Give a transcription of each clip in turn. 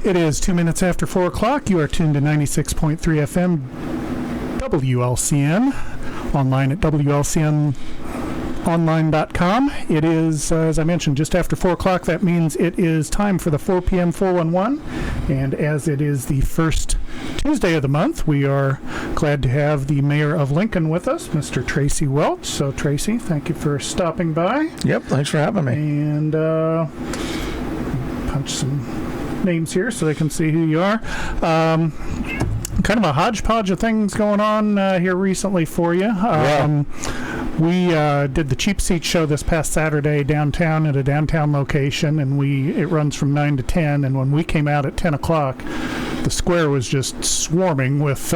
It is 2 minutes after 4 o'clock. You are tuned to 96.3 FM WLCN, online at WLCNonline.com. It is, as I mentioned, just after 4 o'clock. That means it is time for the 4 p.m. 411. And as it is the first Tuesday of the month, we are glad to have the mayor of Lincoln with us, Mr. Tracy Welch. So, Tracy, thank you for stopping by. Yep, thanks for having me. And punch some names here so they can see who you are. Kind of a hodgepodge of things going on here recently for you. We did the Cheap Seat show this past Saturday downtown at a downtown location, and it runs from 9 to 10, and when we came out at 10 o'clock, the square was just swarming with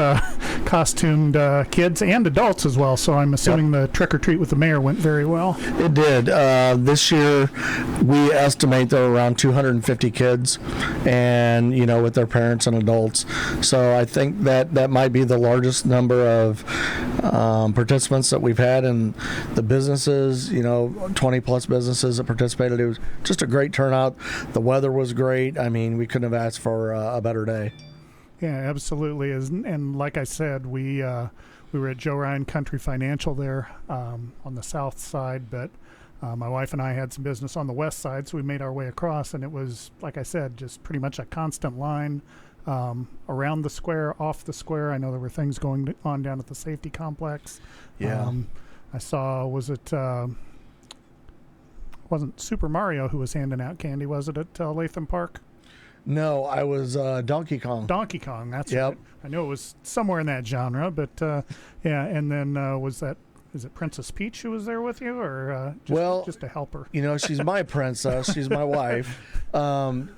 costumed kids and adults as well, so I'm assuming the trick-or-treat with the mayor went very well. It did. This year, we estimate there were around 250 kids, and, with their parents and adults. So I think that might be the largest number of participants that we've had, and the businesses, 20-plus businesses that participated. It was just a great turnout. The weather was great. I mean, we couldn't have asked for a better day. Yeah, absolutely. And like I said, we were at Joe Ryan Country Financial there on the south side, but my wife and I had some business on the west side, so we made our way across, and it was, like I said, just pretty much a constant line around the square, off the square. I know there were things going on down at the safety complex. Yeah. I saw, wasn't Super Mario who was handing out candy, was it, at Latham Park? No, I was Donkey Kong. Donkey Kong, that's right. I knew it was somewhere in that genre, but yeah, and then is it Princess Peach who was there with you, or just a helper? She's my princess. She's my wife.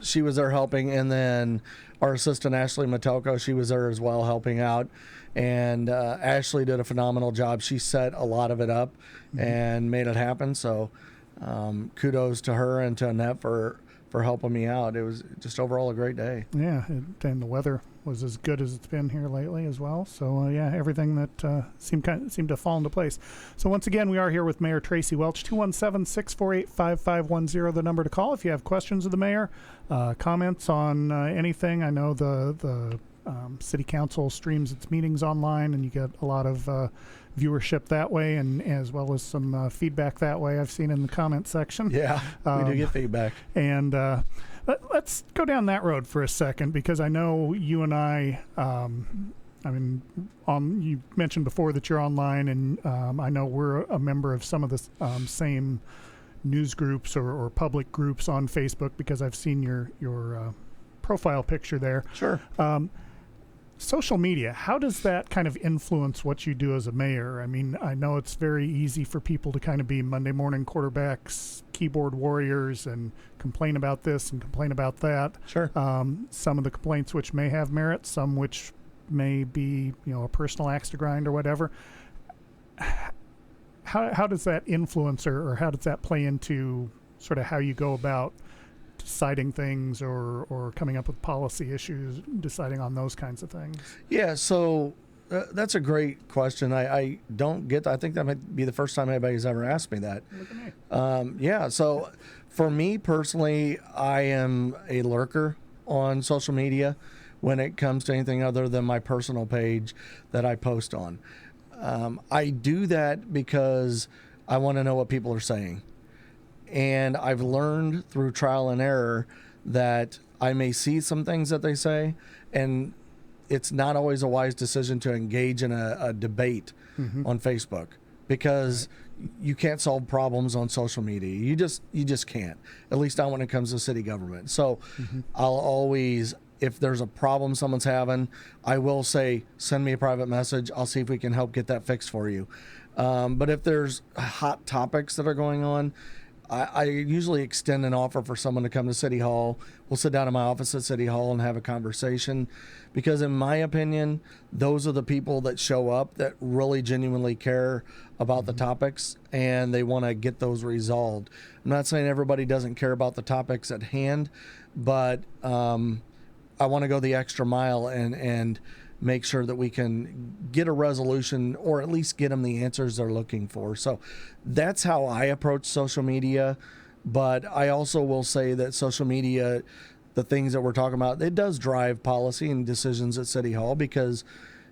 She was there helping, and then our assistant, Ashley Metelko, she was there as well helping out. And Ashley did a phenomenal job. She set a lot of it up and made it happen, so kudos to her and to Annette for helping me out. It was just overall a great day. Yeah, and the weather was as good as it's been here lately as well. So, everything that seemed to fall into place. So, once again, we are here with Mayor Tracy Welch. 217-648-5510, the number to call if you have questions of the mayor, comments on anything. I know the city council streams its meetings online, and you get a lot of viewership that way, and as well as some feedback that way. I've seen in the comment section. Yeah, we do get feedback. And let's go down that road for a second, because I know you and I mean, you mentioned before that you're online, and I know we're a member of some of the same news groups or public groups on Facebook, because I've seen your profile picture there. Sure. Social media, how does that kind of influence what you do as a mayor? I mean, I know it's very easy for people to kind of be Monday morning quarterbacks, keyboard warriors, and complain about this and complain about that. Sure. Some of the complaints which may have merit, some which may be, a personal axe to grind or whatever. How does that influence, or how does that play into sort of how you go about deciding things, or coming up with policy issues, deciding on those kinds of things? Yeah, so that's a great question. I don't get that. I think that might be the first time anybody's ever asked me that. Look at me. Yeah, so for me personally, I am a lurker on social media when it comes to anything other than my personal page that I post on. I do that because I want to know what people are saying. And I've learned through trial and error that I may see some things that they say, and it's not always a wise decision to engage in a debate on Facebook, because you can't solve problems on social media. You just can't, at least not when it comes to city government. So I'll always, if there's a problem someone's having, I will say, send me a private message. I'll see if we can help get that fixed for you. But if there's hot topics that are going on, I usually extend an offer for someone to come to City Hall. We'll sit down in my office at City Hall and have a conversation, because in my opinion, those are the people that show up that really genuinely care about the topics, and they want to get those resolved. I'm not saying everybody doesn't care about the topics at hand, but I want to go the extra mile and make sure that we can get a resolution, or at least get them the answers they're looking for. So that's how I approach social media. But I also will say that social media, the things that we're talking about, it does drive policy and decisions at City Hall, because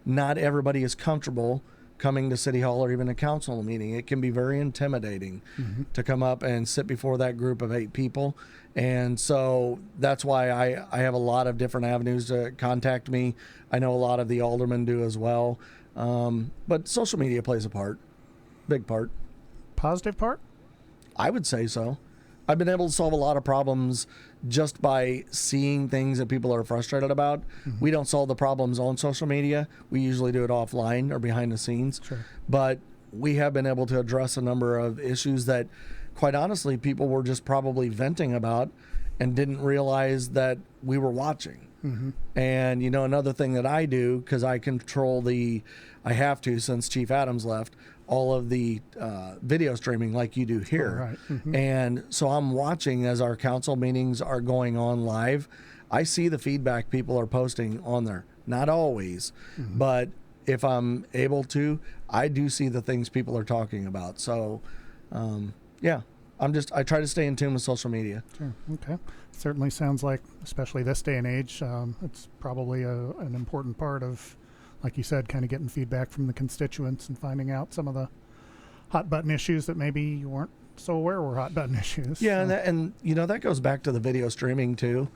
not everybody is comfortable coming to City Hall or even a council meeting. It can be very intimidating to come up and sit before that group of 8 people. And so that's why I have a lot of different avenues to contact me. I know a lot of the aldermen do as well. But social media plays a part, big part. Positive part? I would say so. I've been able to solve a lot of problems just by seeing things that people are frustrated about. We don't solve the problems on social media. We usually do it offline or behind the scenes. Sure. But we have been able to address a number of issues that, quite honestly, people were just probably venting about and didn't realize that we were watching. And, another thing that I do, because I control I have to, since Chief Adams left, all of the video streaming like you do here. Oh, right. And so I'm watching as our council meetings are going on live. I see the feedback people are posting on there. Not always, but if I'm able to, I do see the things people are talking about. So, yeah, I try to stay in tune with social media. Sure. Okay. Certainly sounds like, especially this day and age, it's probably an important part of, like you said, kind of getting feedback from the constituents and finding out some of the hot button issues that maybe you weren't so aware were hot button issues. Yeah, so. that goes back to the video streaming too.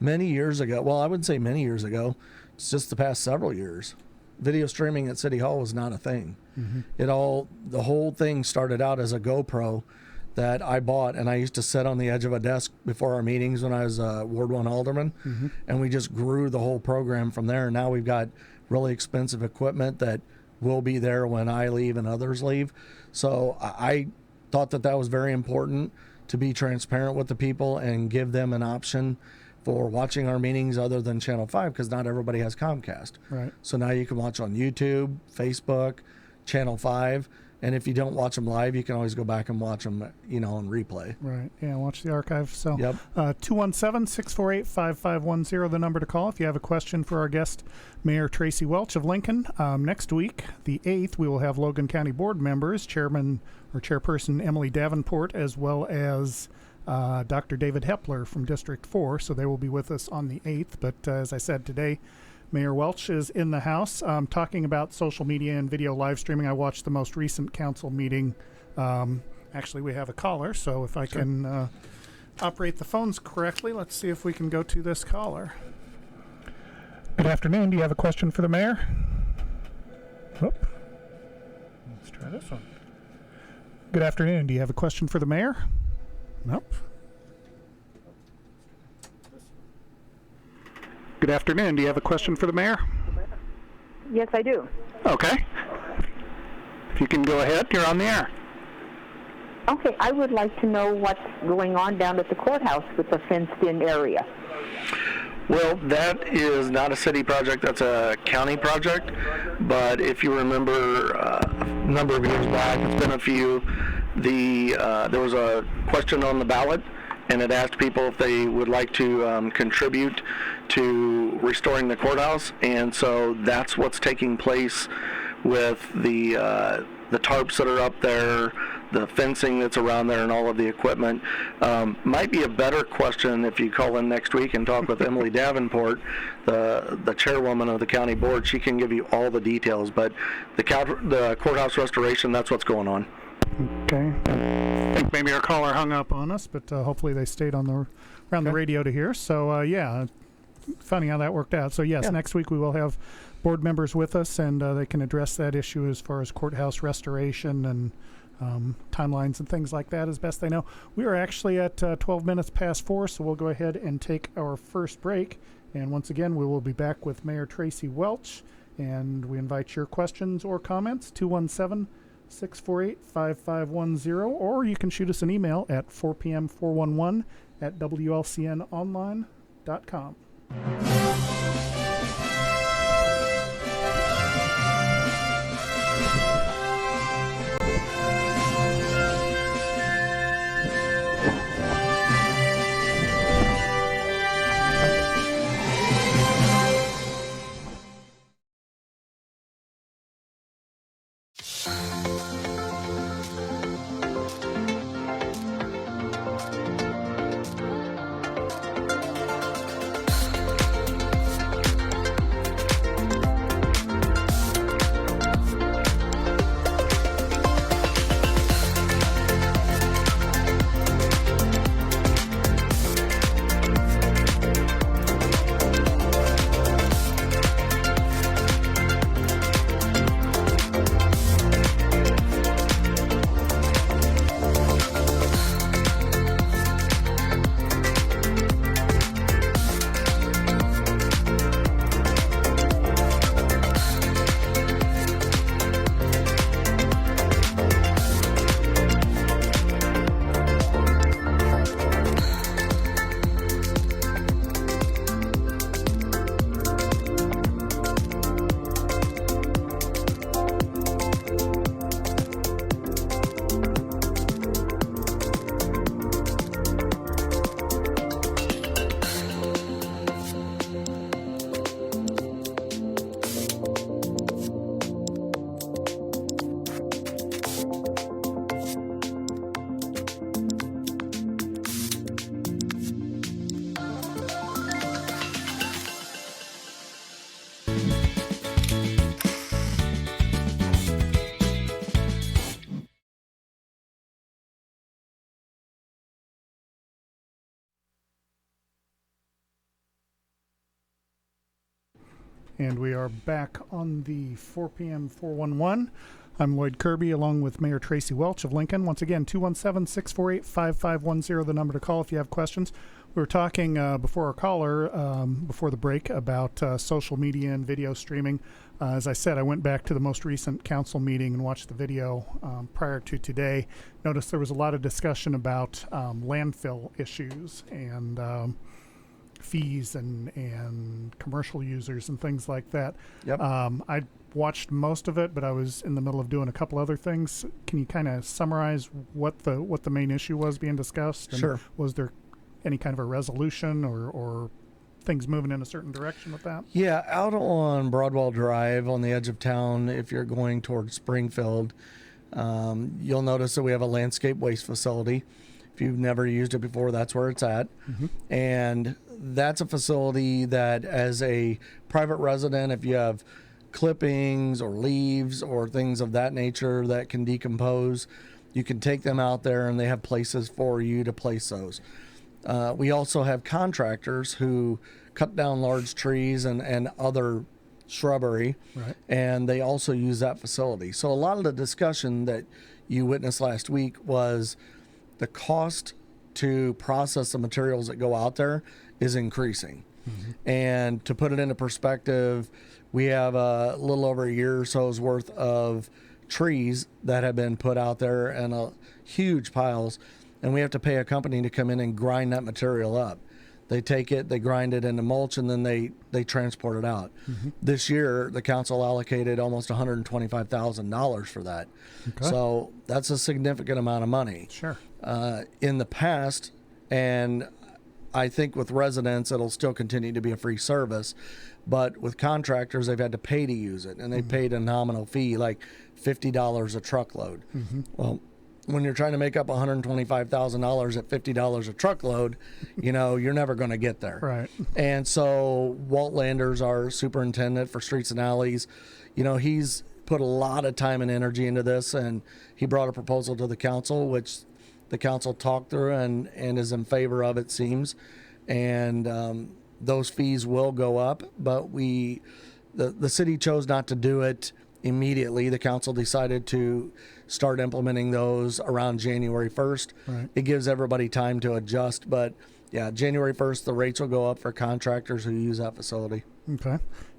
Many years ago, well, I wouldn't say many years ago, it's just the past several years, video streaming at City Hall was not a thing. The whole thing started out as a GoPro that I bought, and I used to sit on the edge of a desk before our meetings when I was Ward 1 alderman, and we just grew the whole program from there. Now we've got really expensive equipment that will be there when I leave and others leave. So I thought that was very important, to be transparent with the people and give them an option for watching our meetings other than Channel 5, because not everybody has Comcast. Right. So now you can watch on YouTube, Facebook, Channel 5. And if you don't watch them live, you can always go back and watch them, on replay. Right. Yeah, watch the archive. So, Yep. 217-648-5510, the number to call if you have a question for our guest, Mayor Tracy Welch of Lincoln. Next week, the 8th, we will have Logan County Board members, Chairperson Emily Davenport, as well as Dr. David Hepler from District 4. So they will be with us on the 8th. But as I said today, Mayor Welch is in the house talking about social media and video live streaming. I watched the most recent council meeting. Actually, we have a caller, so if I can operate the phones correctly, let's see if we can go to this caller. Good afternoon. Do you have a question for the mayor? Whoop. Let's try this one. Good afternoon. Do you have a question for the mayor? Nope. Good afternoon. Do you have a question for the mayor? Yes, I do. Okay. If you can go ahead, you're on the air. Okay, I would like to know what's going on down at the courthouse with the fenced-in area. Well, that is not a city project, that's a county project. But if you remember a number of years back, it's been a few, there was a question on the ballot, and it asked people if they would like to contribute to restoring the courthouse. And so that's what's taking place with the tarps that are up there, the fencing that's around there, and all of the equipment. Might be a better question if you call in next week and talk with Emily Davenport, the chairwoman of the county board. She can give you all the details, but the courthouse restoration, that's what's going on. Okay. I think maybe our caller hung up on us, but hopefully they stayed on the radio to hear. So yeah, funny how that worked out. So yes, next week we will have board members with us, and they can address that issue as far as courthouse restoration and timelines and things like that as best they know. We are actually at 12 minutes past 4, so we'll go ahead and take our first break. And once again, we will be back with Mayor Tracy Welch, and we invite your questions or comments, 217-648-5510, or you can shoot us an email at 4pm411@wlcnonline.com. And we are back on the 4 p.m. 411. I'm Lloyd Kirby, along with Mayor Tracy Welch of Lincoln. Once again, 217-648-5510, the number to call if you have questions. We were talking before our caller, before the break, about social media and video streaming. As I said, I went back to the most recent council meeting and watched the video prior to today. Noticed there was a lot of discussion about landfill issues and fees and commercial users and things like that. Yep. I watched most of it, but I was in the middle of doing a couple other things. Can you kind of summarize what the main issue was being discussed? And Sure. was there any kind of a resolution or things moving in a certain direction with that? Yeah, out on Broadwell Drive on the edge of town, if you're going towards Springfield, you'll notice that we have a landscape waste facility. If you've never used it before, that's where it's at. And that's a facility that, as a private resident, if you have clippings or leaves or things of that nature that can decompose, you can take them out there and they have places for you to place those. We also have contractors who cut down large trees and other shrubbery, Right. and they also use that facility. So a lot of the discussion that you witnessed last week was the cost to process the materials that go out there is increasing. And to put it into perspective, we have a little over a year or so's worth of trees that have been put out there and huge piles, and we have to pay a company to come in and grind that material up. They take it, they grind it into mulch, and then they transport it out. This year, the council allocated almost $125,000 for that. Okay. So that's a significant amount of money. Sure. In the past, and I think with residents, it'll still continue to be a free service. But with contractors, they've had to pay to use it, and they paid a nominal fee, like $50 a truckload. Well, when you're trying to make up $125,000 at $50 a truckload, you're never going to get there. Right. And so Walt Landers, our superintendent for streets and alleys, he's put a lot of time and energy into this, and he brought a proposal to the council, which the council talked through and is in favor of, it seems. And those fees will go up, but the city chose not to do it immediately. The council decided to start implementing those around January 1st. Right. It gives everybody time to adjust, but yeah, January 1st, the rates will go up for contractors who use that facility. Okay.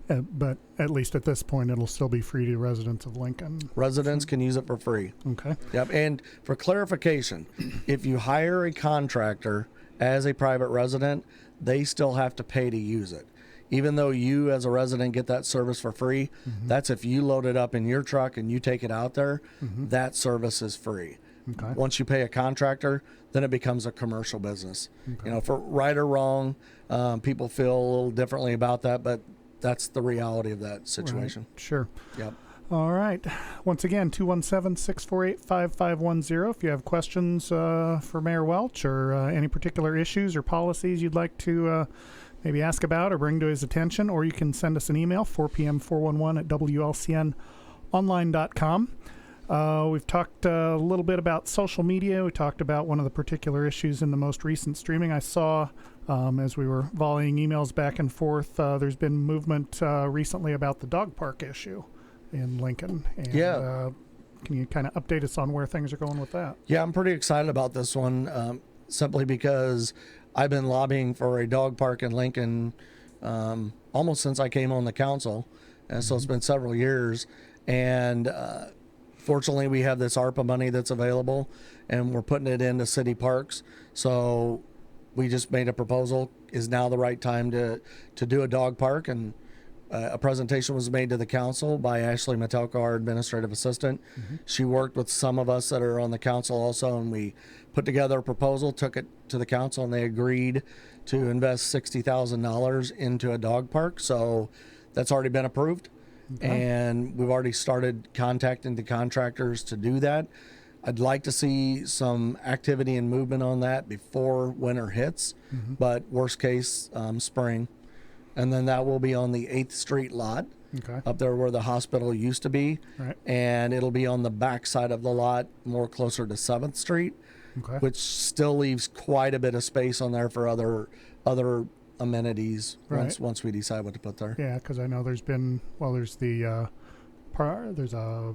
But at least at this point, it'll still be free to residents of Lincoln. Residents can use it for free. Okay. Yep. And for clarification, if you hire a contractor as a private resident, they still have to pay to use it. Even though you as a resident get that service for free, that's if you load it up in your truck and you take it out there, that service is free. Okay. Once you pay a contractor, then it becomes a commercial business. Okay. For right or wrong, people feel a little differently about that, but that's the reality of that situation. Right. Sure. Yep. All right. Once again, 217-648-5510. If you have questions for Mayor Welch or any particular issues or policies you'd like to maybe ask about or bring to his attention, or you can send us an email, 4pm411@wlcnonline.com. We've talked a little bit about social media. We talked about one of the particular issues in the most recent streaming. I saw as we were volleying emails back and forth, there's been movement recently about the dog park issue in Lincoln. And, can you kind of update us on where things are going with that? Yeah, I'm pretty excited about this one, simply because I've been lobbying for a dog park in Lincoln almost since I came on the council. And so it's been several years. And fortunately, we have this ARPA money that's available, and we're putting it into city parks. So we just made a proposal. Is now the right time to do a dog park? And a presentation was made to the council by Ashley Metelka, our administrative assistant. She worked with some of us that are on the council also, and we put together a proposal, took it to the council, and they agreed to invest $60,000 into a dog park. So that's already been approved. And we've already started contacting the contractors to do that. I'd like to see some activity and movement on that before winter hits, but worst case, spring. And then that will be on the 8th Street lot, up there where the hospital used to be. Right. And it'll be on the back side of the lot, more closer to 7th Street, which still leaves quite a bit of space on there for other amenities once we decide what to put there. Yeah, because I know there's been, there's the there's a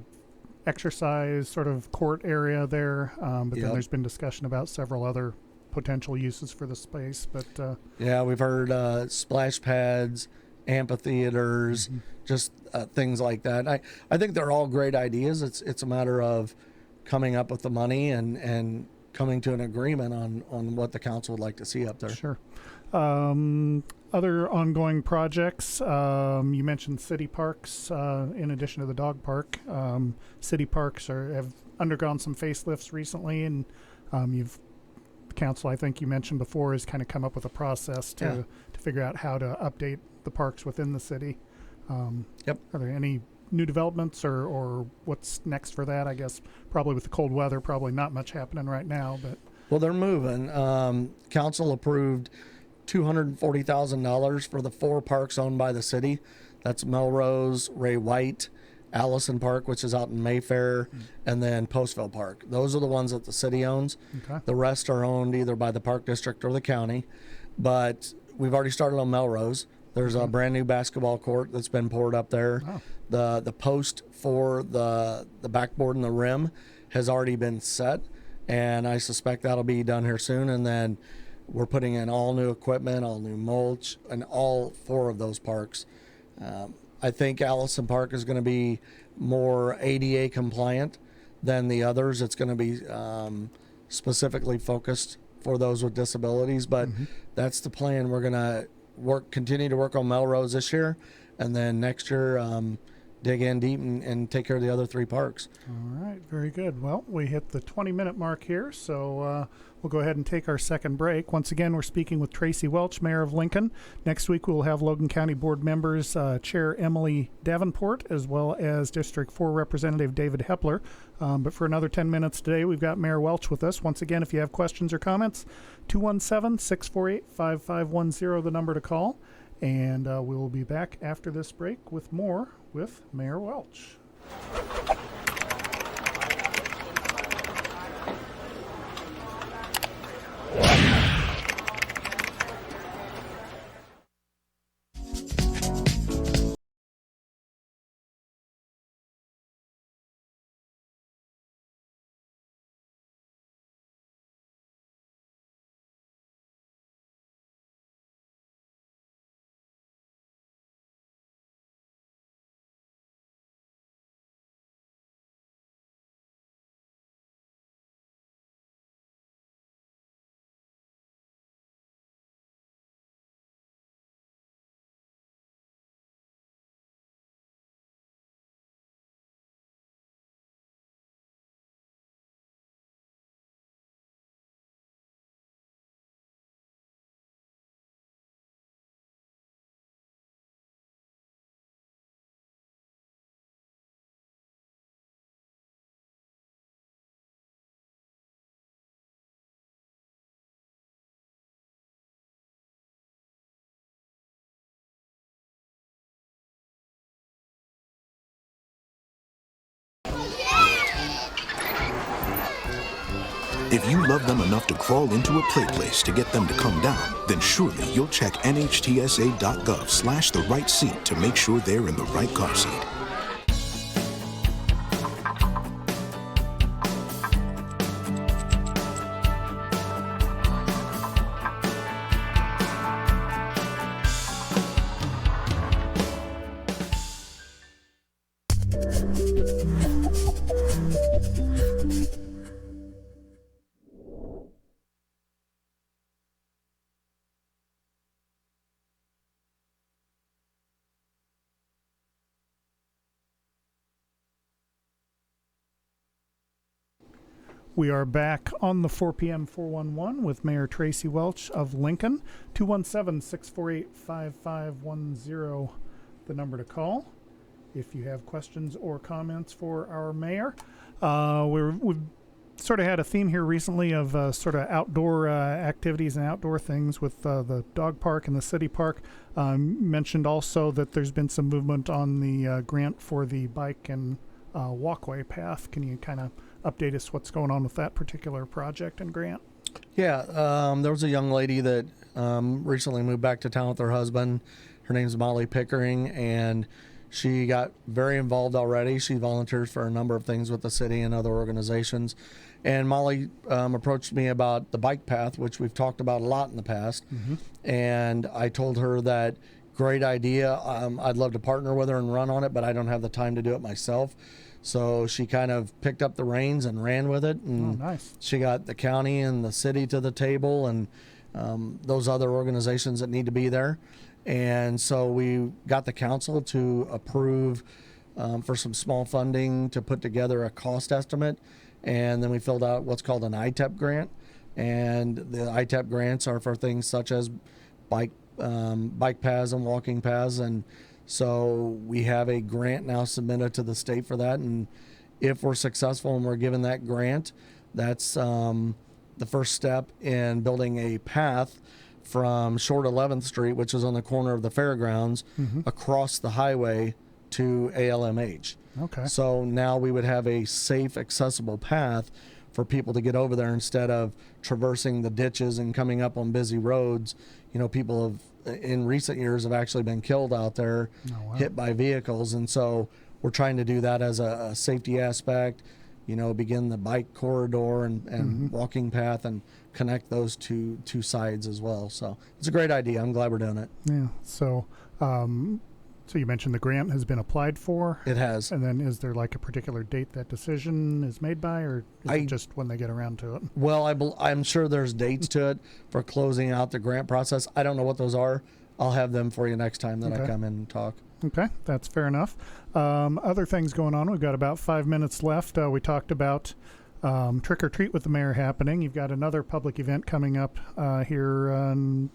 exercise sort of court area there, but then there's been discussion about several other potential uses for the space. But yeah, we've heard splash pads, amphitheaters, just things like that. I think they're all great ideas. It's a matter of coming up with the money and coming to an agreement on what the council would like to see up there. Sure. Other ongoing projects, you mentioned city parks, in addition to the dog park. City parks have undergone some facelifts recently, and council, I think you mentioned before, has kind of come up with a process to figure out how to update the parks within the city. Are there any new developments or what's next for that? I guess probably with the cold weather, probably not much happening right now, but Well, they're moving. Council approved $240,000 for the 4 parks owned by the city. That's Melrose, Ray White, Allison Park, which is out in Mayfair, and then Postville Park. Those are the ones that the city owns. Okay. The rest are owned either by the park district or the county. But we've already started on Melrose. There's a brand new basketball court that's been poured up there. Wow. The post for the backboard and the rim has already been set, and I suspect that'll be done here soon. And then we're putting in all new equipment, all new mulch, and all 4 of those parks. I think Allison Park is going to be more ADA compliant than the others. It's going to be specifically focused for those with disabilities, but that's the plan. We're going to continue to work on Melrose this year, and then next year dig in deep and take care of the other 3 parks. All right, very good. Well, we hit the 20-minute mark here, so we'll go ahead and take our second break. Once again, we're speaking with Tracy Welch, Mayor of Lincoln. Next week, we'll have Logan County Board members, Chair Emily Davenport, as well as District 4 Representative David Hepler. But for another 10 minutes today, we've got Mayor Welch with us. Once again, if you have questions or comments, 217-648-5510, the number to call. And we will be back after this break with more with Mayor Welch. If you love them enough to crawl into a play place to get them to come down, then surely you'll check nhtsa.gov/the right seat to make sure they're in the right car seat. We are back on the 4 p.m. 411 with Mayor Tracy Welch of Lincoln. 217-648-5510, the number to call if you have questions or comments for our mayor. We've sort of had a theme here recently of sort of outdoor activities and outdoor things with the dog park and the city park. Mentioned also that there's been some movement on the grant for the bike and walkway path. Can you kind of update us what's going on with that particular project and grant? Yeah, there was a young lady that recently moved back to town with her husband. Her name's Molly Pickering, and she got very involved already. She volunteers for a number of things with the city and other organizations. And Molly approached me about the bike path, which we've talked about a lot in the past. And I told her that great idea. I'd love to partner with her and run on it, but I don't have the time to do it myself. So she kind of picked up the reins and ran with it. And nice. She got the county and the city to the table and those other organizations that need to be there. And so we got the council to approve for some small funding to put together a cost estimate. And then we filled out what's called an ITEP grant. And the ITEP grants are for things such as bike paths and walking paths. And so we have a grant now submitted to the state for that. And if we're successful and we're given that grant, that's the first step in building a path from Short 11th Street, which is on the corner of the fairgrounds, across the highway to ALMH. Okay. So now we would have a safe, accessible path for people to get over there instead of traversing the ditches and coming up on busy roads. You know, people have, in recent years, have actually been killed out there, hit by vehicles. And so we're trying to do that as a safety aspect, you know, begin the bike corridor and walking path and connect those two sides as well. So it's a great idea. I'm glad we're doing it. Yeah. So, so you mentioned the grant has been applied for. It has. And then is there like a particular date that decision is made by, or is it just when they get around to it? Well, I'm sure there's dates to it for closing out the grant process. I don't know what those are. I'll have them for you next time that I come in and talk. Okay, that's fair enough. Other things going on. We've got about 5 minutes left. We talked about Trick or Treat with the Mayor happening. You've got another public event coming up here in,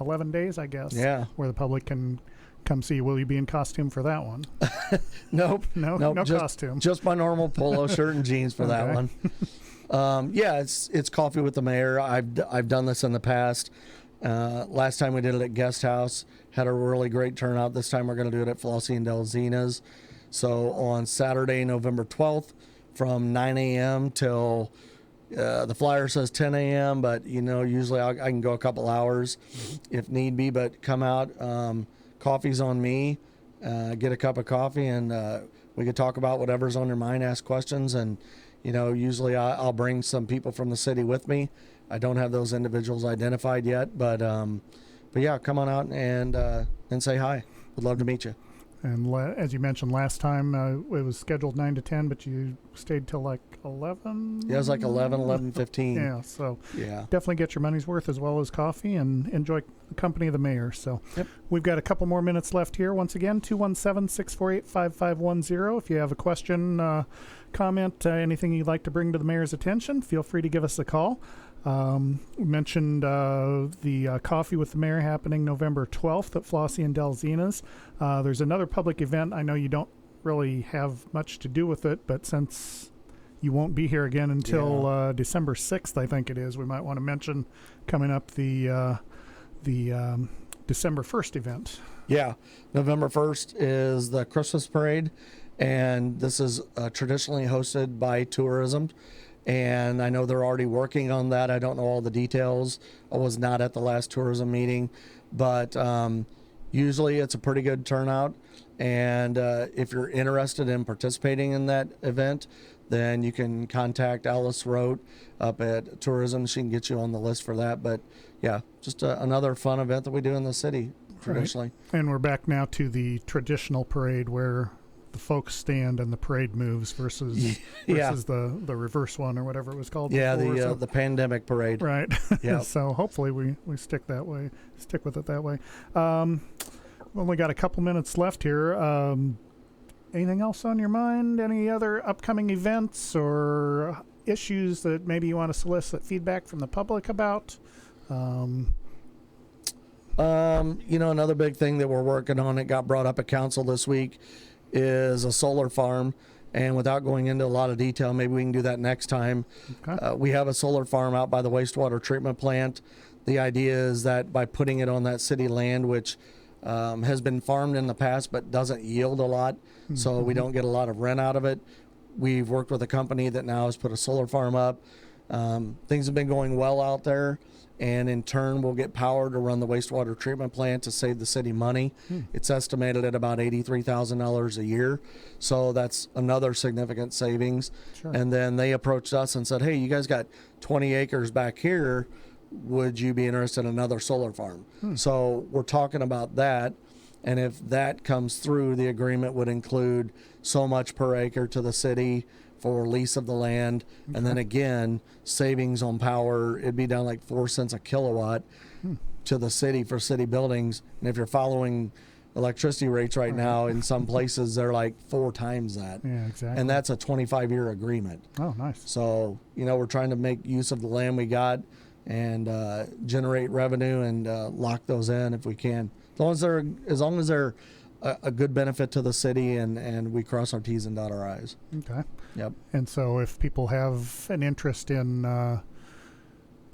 11 days, I guess? Yeah. Where the public can come see you. Will you be in costume for that one? Nope. No costume. Just my normal polo shirt and jeans for that one. Yeah, it's Coffee with the Mayor. I've done this in the past. Last time we did it at Guest House, had a really great turnout. This time we're going to do it at Flossie and Delzina's. So on Saturday, November 12th, from 9 a.m. till the flyer says 10 a.m., but you know, usually I can go a couple hours if need be. But come out. Coffee's on me. Get a cup of coffee, and we could talk about whatever's on your mind, ask questions, and you know, usually I'll bring some people from the city with me. I don't have those individuals identified yet, but yeah, come on out and say hi. Would love to meet you. And as you mentioned last time, it was scheduled 9 to 10, but you stayed till like 11? Yeah, it was like 11:15. Yeah, so yeah, definitely get your money's worth as well as coffee and enjoy the company of the mayor. So we've got a couple more minutes left here. Once again, 217-648-5510. If you have a question, comment, anything you'd like to bring to the mayor's attention, feel free to give us a call. We mentioned the Coffee with the Mayor happening November 12th at Flossie and Delzina's. There's another public event. I know you don't really have much to do with it, but since you won't be here again until December 6th, I think it is, we might want to mention coming up the December 1st event. Yeah, November 1st is the Christmas parade, and this is traditionally hosted by tourism. And I know they're already working on that. I don't know all the details. I was not at the last tourism meeting, but usually it's a pretty good turnout. And if you're interested in participating in that event, then you can contact Alice Rote up at Tourism. She can get you on the list for that. But yeah, just another fun event that we do in the city traditionally. Right. And we're back now to the traditional parade where the folks stand and the parade moves versus the reverse one or whatever it was called. Yeah, before, the pandemic parade. Right. Yeah. So hopefully we stick with it that way. We only got a couple minutes left here. Anything else on your mind? Any other upcoming events or issues that maybe you want to solicit feedback from the public about? Another big thing that we're working on, it got brought up at council this week, is a solar farm. And without going into a lot of detail, maybe we can do that next time. Okay. We have a solar farm out by the wastewater treatment plant. The idea is that by putting it on that city land, which has been farmed in the past but doesn't yield a lot, so we don't get a lot of rent out of it. We've worked with a company that now has put a solar farm up. Things have been going well out there, and in turn we'll get power to run the wastewater treatment plant to save the city money. It's estimated at about $83,000 a year, so that's another significant savings. Sure. And then they approached us and said, hey, you guys got 20 acres back here, would you be interested in another solar farm? So we're talking about that, and if that comes through, the agreement would include so much per acre to the city for lease of the land, and then again, savings on power. It'd be down like 4 cents a kilowatt to the city for city buildings. And if you're following electricity rates right now, in some places they're like 4 times that. Yeah, exactly. And that's a 25-year agreement. Oh, nice. So, we're trying to make use of the land we got and generate revenue and lock those in if we can. As long as they're a good benefit to the city, and we cross our T's and dot our I's. Okay. Yep. And so if people have an interest in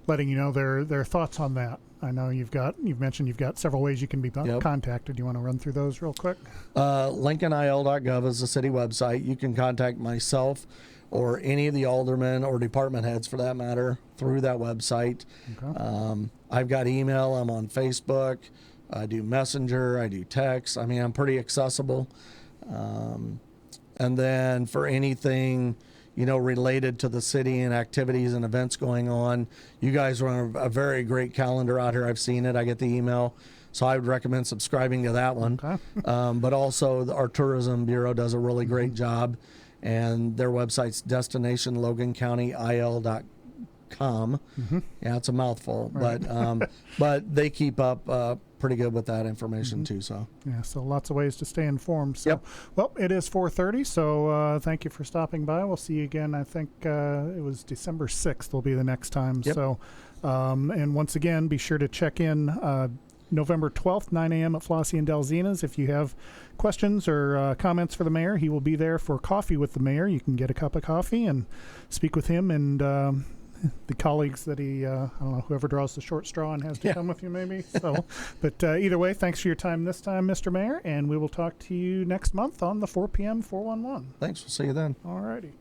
letting you know their thoughts on that. I know you've mentioned you've got several ways you can be contacted. Do you want to run through those real quick? LincolnIL.gov is the city website. You can contact myself or any of the aldermen or department heads for that matter through that website. Okay. I've got email. I'm on Facebook. I do Messenger. I do text. I mean, I'm pretty accessible. And then for anything, related to the city and activities and events going on, you guys run a very great calendar out here. I've seen it. I get the email. So I would recommend subscribing to that one. Okay. But also our tourism bureau does a really great job, and their website's destinationlogancountyil.com. Yeah, it's a mouthful, Right. but they keep up pretty good with that information too. So Yeah, so lots of ways to stay informed. So, Yep. Well, it is 4:30, so thank you for stopping by. We'll see you again. I think it was December 6th will be the next time. Yep. So, and once again, be sure to check in November 12th, 9 a.m. at Flossie and Delzina's. If you have questions or comments for the mayor, he will be there for coffee with the mayor. You can get a cup of coffee and speak with him and the colleagues that he, I don't know, whoever draws the short straw and has to come with you maybe. So, but either way, thanks for your time this time, Mr. Mayor, and we will talk to you next month on the 4 p.m. 411. thanks. We'll see you then. All righty.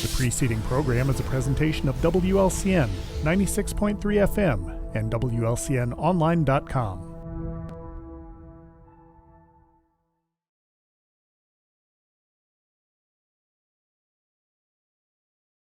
The preceding program is a presentation of WLCN 96.3 FM and WLCNonline.com.